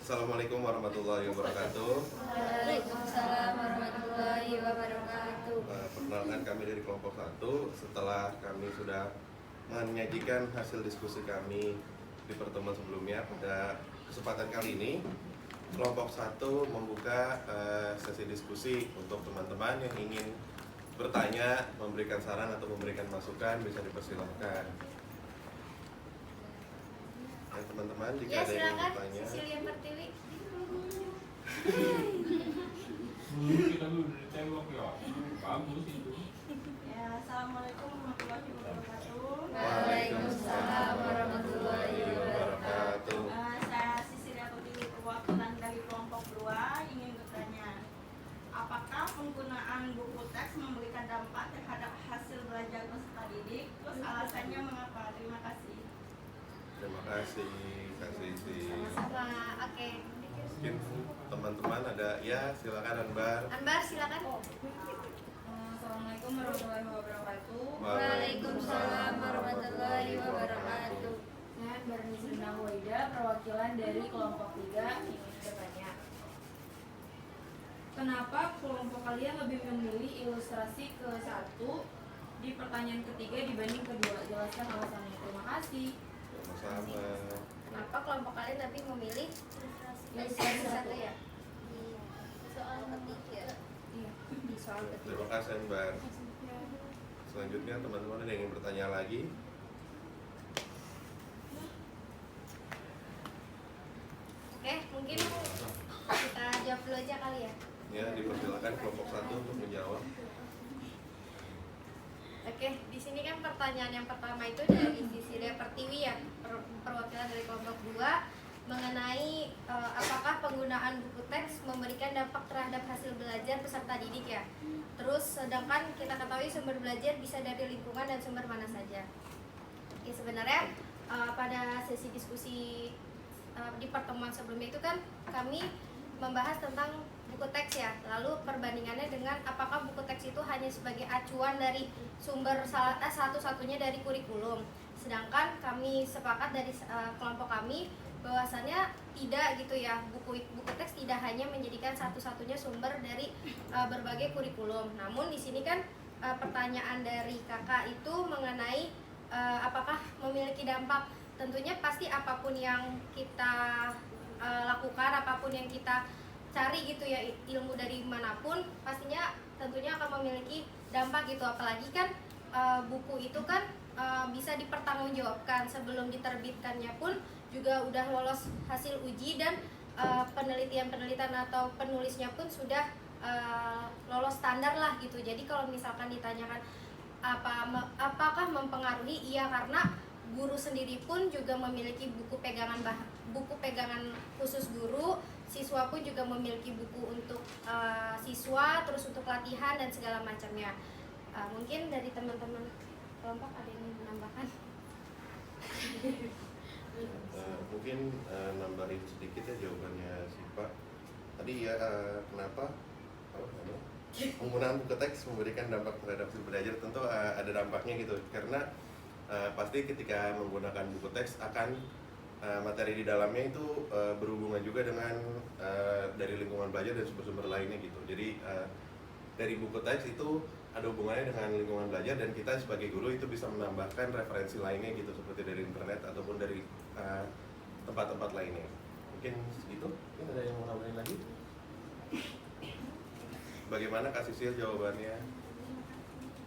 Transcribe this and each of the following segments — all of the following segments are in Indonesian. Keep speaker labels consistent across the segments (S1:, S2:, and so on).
S1: Assalamualaikum warahmatullahi wabarakatuh.
S2: Waalaikumsalam warahmatullahi wabarakatuh.
S1: Perkenalkan, kami dari kelompok 1. Setelah kami sudah menyajikan hasil diskusi kami di pertemuan sebelumnya, pada kesempatan kali ini kelompok 1 membuka sesi diskusi untuk teman-teman yang ingin bertanya, memberikan saran atau memberikan masukan, bisa dipersilahkan. Teman-teman, jika
S2: Ya,
S1: ada yang ingin
S2: silakan
S1: bertanya.
S2: Cecilia Pertiwi.
S3: Kita dulu dari tembok ya, bagus itu.
S4: Ya, assalamualaikum warahmatullahi wabarakatuh.
S2: Waalaikumsalam warahmatullahi wabarakatuh.
S4: Saya Cecilia Pertiwi, perwakilan dari kelompok 2, ingin bertanya, apakah penggunaan buku teks memberikan dampak terhadap hasil belajar peserta didik? Terus alasannya mengapa? Terima kasih.
S1: Terima kasih, Kak Sisi.
S2: Sama-sama. Oke.
S1: Mungkin teman-teman ada, ya silakan Anbar.
S2: Anbar, silakan.
S4: Assalamualaikum warahmatullahi wabarakatuh.
S2: Waalaikumsalam warahmatullahi wabarakatuh.
S5: Saya Barni Sendang Waida, perwakilan dari kelompok 3, ingin bertanya, kenapa kelompok kalian lebih memilih ilustrasi ke 1 di pertanyaan ketiga dibanding kedua? Jelaskan alasannya. Terima kasih.
S1: Sama-sama.
S2: Kenapa kelompok kalian lebih memilih ilustrasi satu ya? Di soal ketiga.
S5: Iya.
S2: Di soal ketiga.
S1: Terima kasih Anbar. Selanjutnya teman-teman ada yang ingin bertanya lagi?
S2: Oke, mungkin kita jawab dulu aja kali ya.
S1: Ya, dipersilakan kelompok 1 untuk menjawab.
S2: Oke, di sini kan pertanyaan yang pertama itu dari Cecilia Pertiwi ya, perwakilan dari kelompok 2, mengenai apakah penggunaan buku teks memberikan dampak terhadap hasil belajar peserta didik ya. Terus sedangkan kita ketahui sumber belajar bisa dari lingkungan dan sumber mana saja. Oke, sebenarnya pada sesi diskusi di pertemuan sebelumnya itu kan kami membahas tentang buku teks ya, lalu perbandingannya dengan apakah buku teks itu hanya sebagai acuan dari sumber satu-satunya dari kurikulum. Sedangkan kami sepakat dari kelompok kami bahwasannya tidak gitu ya, buku teks tidak hanya menjadikan satu-satunya sumber dari berbagai kurikulum. Namun di sini kan pertanyaan dari kakak itu mengenai apakah memiliki dampak. Tentunya pasti apapun yang kita lakukan, apapun yang kita cari gitu ya, ilmu dari manapun pastinya tentunya akan memiliki dampak gitu. Apalagi kan buku itu kan bisa dipertanggungjawabkan, sebelum diterbitkannya pun juga udah lolos hasil uji dan penelitian atau penulisnya pun sudah lolos standar lah gitu. Jadi kalau misalkan ditanyakan apakah mempengaruhi, iya, karena guru sendiri pun juga memiliki buku pegangan khusus guru, siswa pun juga memiliki buku untuk siswa, terus untuk latihan dan segala macamnya. Mungkin dari teman-teman kelompok ada yang ingin menambahkan?
S1: Mungkin nambahin sedikit ya jawabannya si Pak. Tadi ya, kenapa penggunaan buku teks memberikan dampak terhadap hasil belajar? Tentu ada dampaknya gitu, karena pasti ketika menggunakan buku teks akan materi di dalamnya itu berhubungan juga dengan dari lingkungan belajar dan sumber-sumber lainnya gitu. Jadi dari buku teks itu ada hubungannya dengan lingkungan belajar, dan kita sebagai guru itu bisa menambahkan referensi lainnya gitu, seperti dari internet ataupun dari tempat-tempat lainnya. Mungkin segitu. Mungkin ada yang mau nambahin lagi? Bagaimana Kak Sisil jawabannya?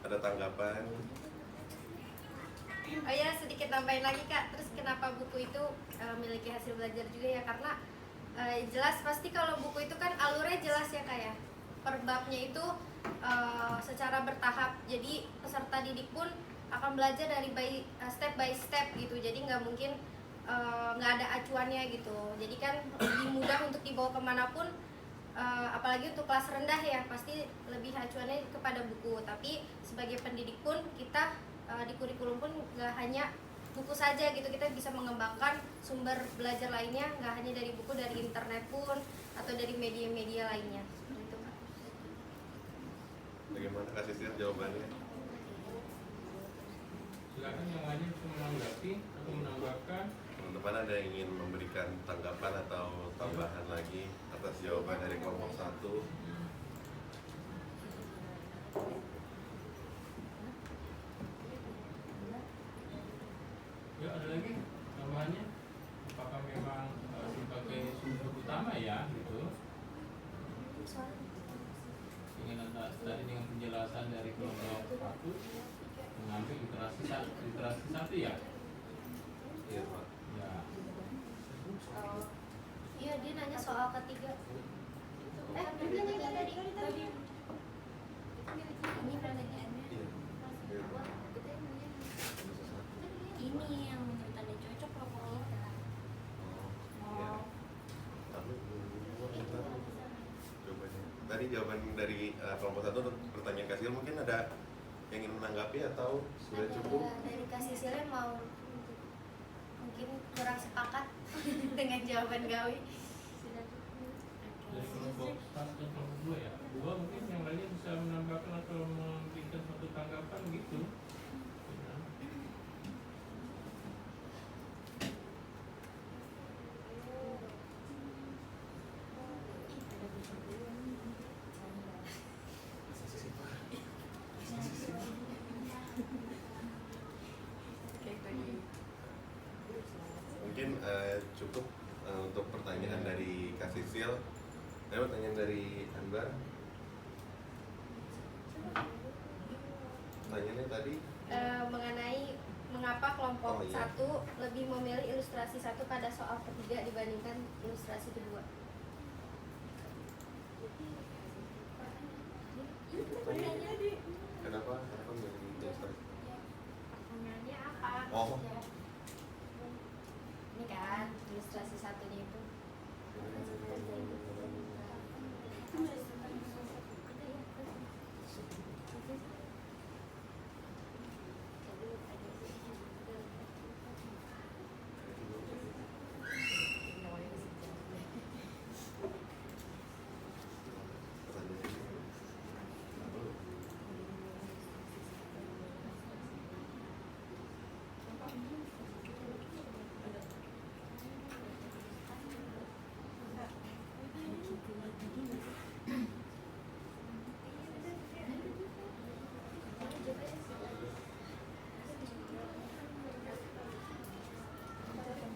S1: Ada tanggapan?
S2: Oh ya, sedikit tambahin lagi Kak. Terus kenapa buku itu memiliki hasil belajar juga ya? Karena jelas pasti kalau buku itu kan alurnya jelas ya Kak ya. Per babnya itu secara bertahap. Jadi peserta didik pun akan belajar dari step by step gitu. Jadi nggak mungkin nggak ada acuannya gitu. Jadi kan lebih mudah untuk dibawa kemanapun. Apalagi untuk kelas rendah ya, pasti lebih acuannya kepada buku. Tapi sebagai pendidik pun kita di kurikulum pun nggak hanya buku saja gitu, kita bisa mengembangkan sumber belajar lainnya, nggak hanya dari buku, dari internet pun atau dari media-media lainnya. Gitu, Kak.
S1: Bagaimana Kak Sisil jawabannya?
S3: Silakan yang lainnya bisa menanggapi atau menambahkan.
S1: teman-teman ada yang ingin memberikan tanggapan atau tambahan lagi atas jawaban dari kelompok 1?
S3: Ya ada lagi tambahannya. Apakah memang sebagai sumber utama ya gitu? Dengan tadi dengan penjelasan dari kelompok 1 mengambil literasi satu ya.
S1: Iya Pak.
S3: Ya.
S2: Iya, dia nanya soal ketiga. Dia nanya tadi. Ini pertanyaannya.
S1: Iya. Iya.
S2: Ini yang menurut Anda cocok kelompok kita.
S1: Iya. Tapi jawabannya. Tadi jawaban dari kelompok 1 untuk pertanyaan Kasil, mungkin ada yang ingin menanggapi atau sudah
S2: Ada
S1: cukup?
S2: dari Kasih Sile mau mungkin kurang sepakat dengan jawaban Gawi. Sudah cukup.
S3: Dari kelompok 1 dan kelompok 2 ya. 2 mungkin yang lainnya bisa menambahkan atau memberikan satu tanggapan gitu. Ya.
S1: Mungkin cukup untuk pertanyaan dari Kak Sisil. Ada pertanyaan dari Anbar. Pertanyaannya tadi
S2: Mengenai mengapa kelompok
S1: Oh, iya.
S2: 1 lebih memilih ilustrasi 1 pada soal ketiga dibandingkan ilustrasi kedua.
S1: kenapa memilih ilustrasi?
S2: Pertanyaannya apa?
S1: Oh.
S2: Ini kan ilustrasi satunya itu.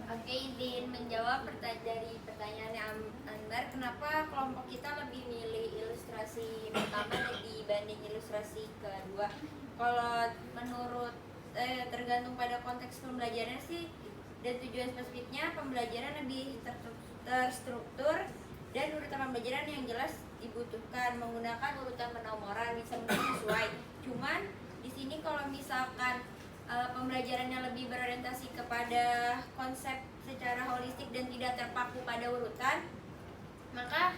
S2: Oke, izin menjawab dari pertanyaan Anbar, kenapa kelompok kita lebih milih ilustrasi pertama dibanding ilustrasi kedua? Kalau menurut tergantung pada konteks pembelajarannya sih, dan tujuan spesifiknya pembelajaran lebih terstruktur dan urutan pembelajaran yang jelas dibutuhkan, menggunakan urutan penomoran bisa sesuai. Cuman di sini kalau misalkan pembelajarannya lebih berorientasi kepada konsep secara holistik dan tidak terpaku pada urutan, maka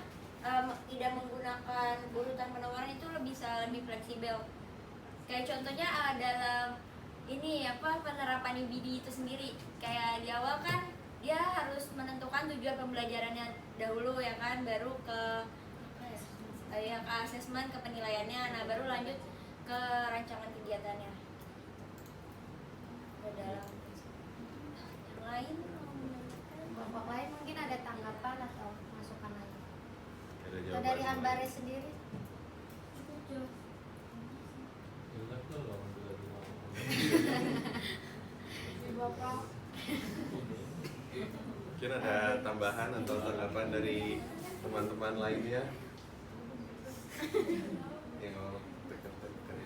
S2: tidak menggunakan urutan penomoran itu bisa lebih fleksibel. Kayak contohnya dalam ini penerapan UBD itu sendiri, kayak di awal kan dia harus menentukan tujuan pembelajarannya dahulu ya kan, baru ke asesmen, ke penilaiannya, nah baru lanjut ke rancangan kegiatannya. Dalam yang lain, kelompok lain mungkin ada tanggapan atau masukan lagi?
S1: Ada
S2: Atau
S1: jawaban
S2: dari
S1: yang
S2: Ambare
S1: lain?
S2: sendiri?
S3: Jelas tuh loh sudah bilang.
S5: Bapak.
S1: Mungkin ada tambahan atau tanggapan dari teman-teman lainnya yang mau tekan-tekan.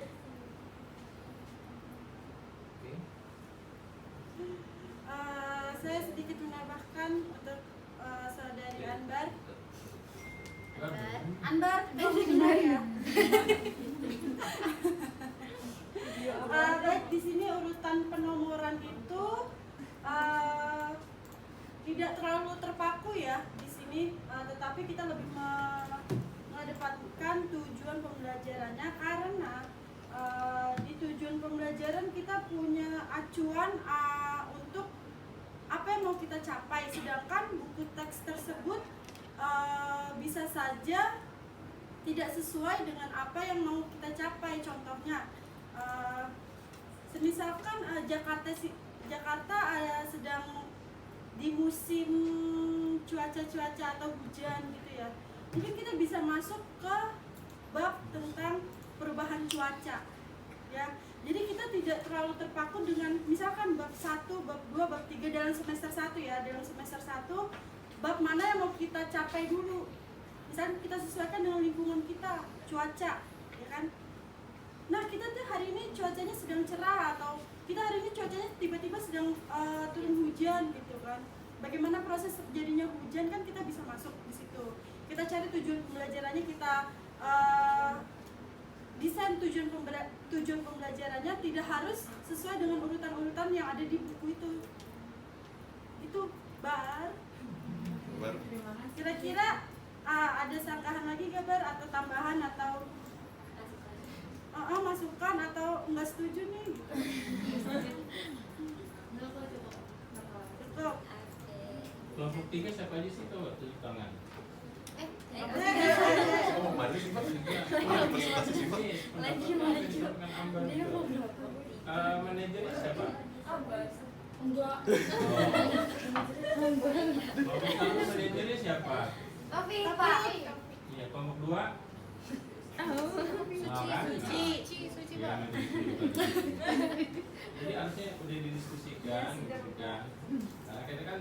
S3: Oke.
S4: Saya sedikit menambahkan untuk saudari Anbar. Anbar, benar ya. Baik, di sini urutan penomoran itu tidak terlalu terpaku ya di sini, tetapi kita lebih mengedepankan tujuan pembelajarannya karena di tujuan pembelajaran kita punya acuan untuk apa yang mau kita capai, sedangkan buku teks tersebut bisa saja tidak sesuai dengan apa yang mau kita capai. Contohnya, semisalkan Jakarta sedang di musim cuaca-cuaca atau hujan gitu ya, mungkin kita bisa masuk ke bab tentang perubahan cuaca ya. Jadi kita tidak terlalu terpaku dengan misalkan bab 1, bab 2, bab 3 dalam semester 1 ya. Dalam semester 1 bab mana yang mau kita capai dulu. Misalnya kita sesuaikan dengan lingkungan kita, cuaca, ya kan? Nah, kita tuh hari ini cuacanya sedang cerah atau kita hari ini cuacanya tiba-tiba sedang turun hujan gitu kan. Bagaimana proses terjadinya hujan kan kita bisa masuk di situ. Kita cari tujuan pembelajarannya, kita desain tujuan pembelajarannya tidak harus sesuai dengan urutan-urutan yang ada di buku itu. Itu Bar.
S5: Terima kasih.
S4: Kira-kira ada sanggahan lagi gak Bar atau tambahan atau masukan atau enggak setuju nih gitu. Cukup.
S3: Kelompok 3 siapa aja sih tuh tujuh tangan?
S1: Kamu mau mandi sih Pak? Presentasi sih Pak?
S3: Manajernya siapa?
S5: Enggak.
S3: Kelompok manajernya siapa?
S2: Tapi Pak.
S3: Iya, kelompok 2
S2: Suci
S3: ya,
S2: Pak.
S3: jadi harusnya udah didiskusikan gitu kan. Karena kita kan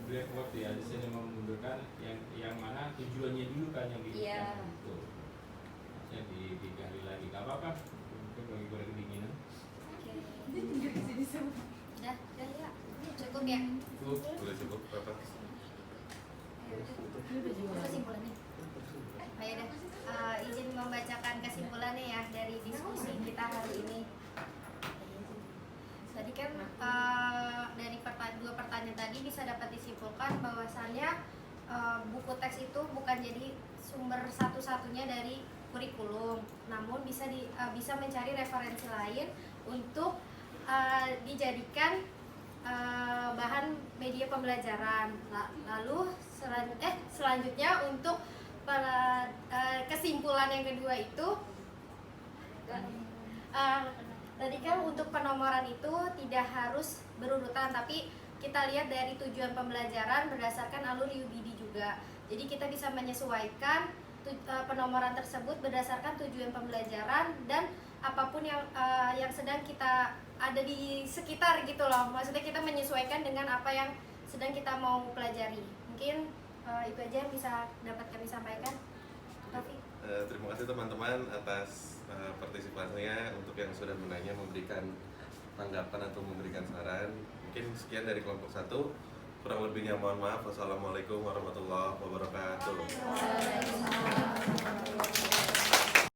S3: breakwork ya, desain yang memundurkan yang mana tujuannya dulu kan yang
S2: Iya.
S3: gitu. Harusnya digali lagi. Gak apa-apa. Mungkin bagi gue kedinginan.
S2: Udah ya. Cukup ya.
S1: Udah cukup Bapak.
S2: Kesimpulannya. Ayo deh. Izin membacakan kesimpulannya ya dari diskusi kita hari ini. Tadi kan dari dua pertanyaan tadi bisa dapat disimpulkan bahwasannya buku teks itu bukan jadi sumber satu-satunya dari kurikulum, namun bisa mencari referensi lain untuk dijadikan bahan media pembelajaran. Lalu selanjutnya untuk kesimpulan yang kedua itu tadi kan untuk penomoran itu tidak harus berurutan, tapi kita lihat dari tujuan pembelajaran berdasarkan alur UBD juga. Jadi kita bisa menyesuaikan penomoran tersebut berdasarkan tujuan pembelajaran dan apapun yang sedang kita ada di sekitar gitu loh. Maksudnya kita menyesuaikan dengan apa yang sedang kita mau pelajari. Mungkin itu aja yang bisa dapat kami sampaikan. Taufik.
S1: Terima kasih teman-teman atas partisipasinya, untuk yang sudah menanya, memberikan tanggapan atau memberikan saran. Mungkin sekian dari kelompok 1. Kurang lebihnya mohon maaf. Wassalamualaikum warahmatullahi wabarakatuh.